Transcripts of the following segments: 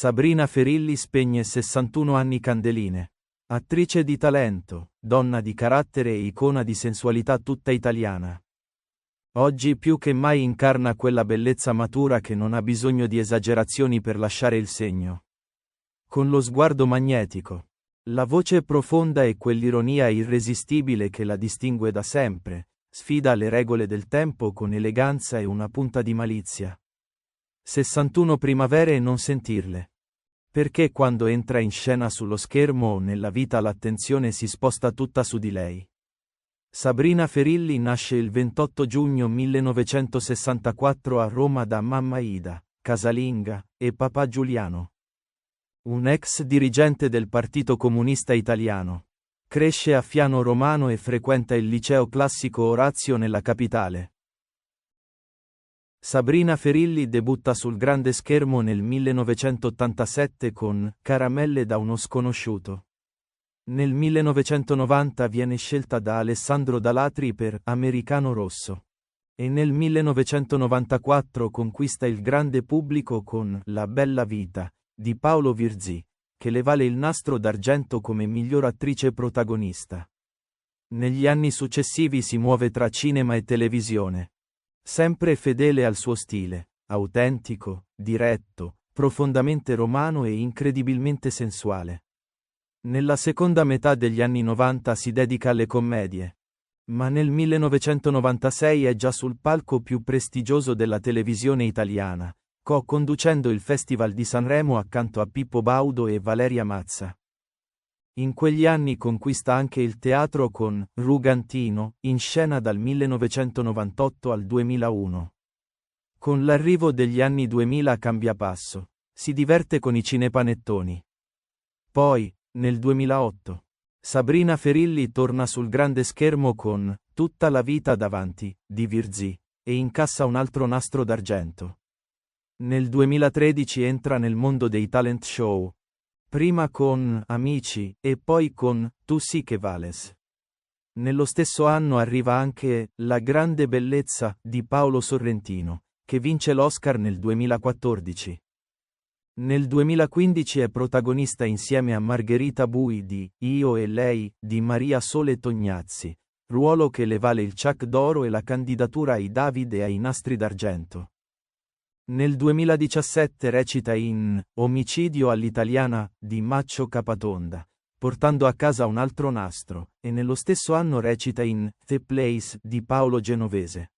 Sabrina Ferilli spegne 61 anni candeline. Attrice di talento, donna di carattere e icona di sensualità tutta italiana. Oggi più che mai incarna quella bellezza matura che non ha bisogno di esagerazioni per lasciare il segno. Con lo sguardo magnetico, la voce profonda e quell'ironia irresistibile che la distingue da sempre, sfida le regole del tempo con eleganza e una punta di malizia. 61 primavere e non sentirle. Perché quando entra in scena sullo schermo o nella vita l'attenzione si sposta tutta su di lei. Sabrina Ferilli nasce il 28 giugno 1964 a Roma da mamma Ida, casalinga, e papà Giuliano. Un ex dirigente del Partito Comunista Italiano. Cresce a Fiano Romano e frequenta il liceo classico Orazio nella capitale. Sabrina Ferilli debutta sul grande schermo nel 1987 con Caramelle da uno sconosciuto. Nel 1990 viene scelta da Alessandro Dalatri per Americano Rosso. E nel 1994 conquista il grande pubblico con La bella vita, di Paolo Virzì, che le vale il Nastro d'Argento come miglior attrice protagonista. Negli anni successivi si muove tra cinema e televisione. Sempre fedele al suo stile, autentico, diretto, profondamente romano e incredibilmente sensuale. Nella seconda metà degli anni 90 si dedica alle commedie. Ma nel 1996 è già sul palco più prestigioso della televisione italiana, co-conducendo il Festival di Sanremo accanto a Pippo Baudo e Valeria Mazza. In quegli anni conquista anche il teatro con Rugantino, in scena dal 1998 al 2001. Con l'arrivo degli anni 2000 cambia passo, si diverte con i cinepanettoni. Poi, nel 2008, Sabrina Ferilli torna sul grande schermo con Tutta la vita davanti, di Virzì, e incassa un altro Nastro d'Argento. Nel 2013 entra nel mondo dei talent show. Prima con Amici e poi con Tu sì che vales. Nello stesso anno arriva anche La grande bellezza di Paolo Sorrentino, che vince l'Oscar nel 2014. Nel 2015 è protagonista insieme a Margherita Bui di Io e lei di Maria Sole Tognazzi, ruolo che le vale il Ciak d'Oro e la candidatura ai David e ai Nastri d'Argento. Nel 2017 recita in Omicidio all'italiana di Maccio Capatonda, portando a casa un altro nastro, e nello stesso anno recita in The Place di Paolo Genovese.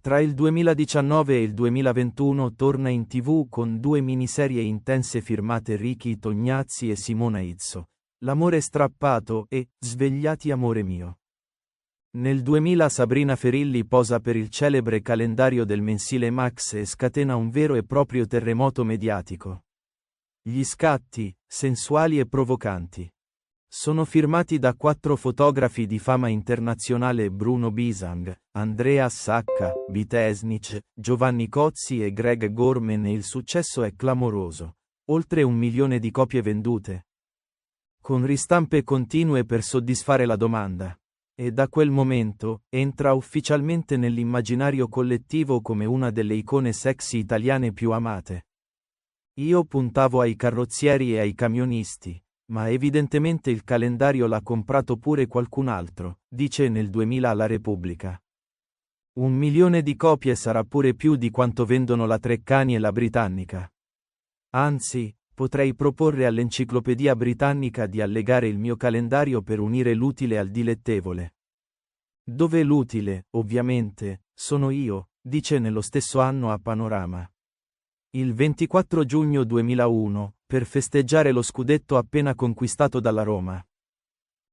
Tra il 2019 e il 2021 torna in TV con 2 miniserie intense firmate Ricky Tognazzi e Simona Izzo, L'amore strappato e Svegliati amore mio. Nel 2000 Sabrina Ferilli posa per il celebre calendario del mensile Max e scatena un vero e proprio terremoto mediatico. Gli scatti, sensuali e provocanti, sono firmati da 4 fotografi di fama internazionale: Bruno Bisang, Andrea Sacca, Bitesnic, Giovanni Cozzi e Greg Gorman, e il successo è clamoroso. Oltre 1 milione di copie vendute. Con ristampe continue per soddisfare la domanda. E da quel momento, entra ufficialmente nell'immaginario collettivo come una delle icone sexy italiane più amate. Io puntavo ai carrozzieri e ai camionisti, ma evidentemente il calendario l'ha comprato pure qualcun altro, dice nel 2000 alla Repubblica. 1 milione di copie sarà pure più di quanto vendono la Treccani e la Britannica. Anzi, potrei proporre all'Enciclopedia Britannica di allegare il mio calendario per unire l'utile al dilettevole. Dove l'utile, ovviamente, sono io, dice nello stesso anno a Panorama. Il 24 giugno 2001, per festeggiare lo scudetto appena conquistato dalla Roma.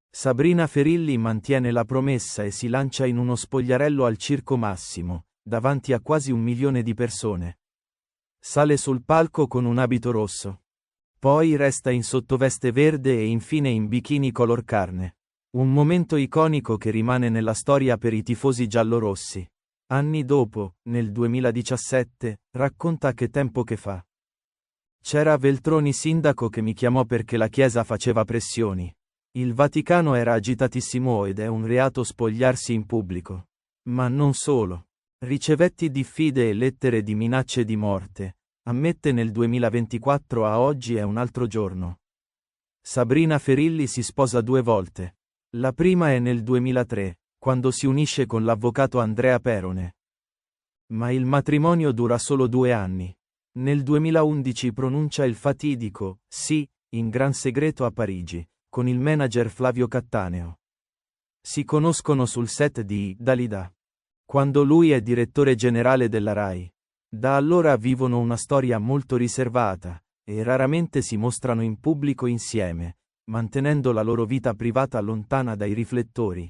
Sabrina Ferilli mantiene la promessa e si lancia in uno spogliarello al Circo Massimo, davanti a quasi 1 milione di persone. Sale sul palco con un abito rosso. Poi resta in sottoveste verde e infine in bikini color carne. Un momento iconico che rimane nella storia per i tifosi giallorossi. Anni dopo, nel 2017, racconta che tempo che fa. C'era Veltroni sindaco che mi chiamò perché la Chiesa faceva pressioni. Il Vaticano era agitatissimo ed è un reato spogliarsi in pubblico. Ma non solo. Ricevetti diffide e lettere di minacce di morte. Ammette nel 2024 a oggi è un altro giorno. Sabrina Ferilli si sposa 2 volte. La prima è nel 2003, quando si unisce con l'avvocato Andrea Perone. Ma il matrimonio dura solo 2 anni. Nel 2011 pronuncia il fatidico sì, in gran segreto a Parigi, con il manager Flavio Cattaneo. Si conoscono sul set di Dalida, quando lui è direttore generale della Rai. Da allora vivono una storia molto riservata, e raramente si mostrano in pubblico insieme, mantenendo la loro vita privata lontana dai riflettori.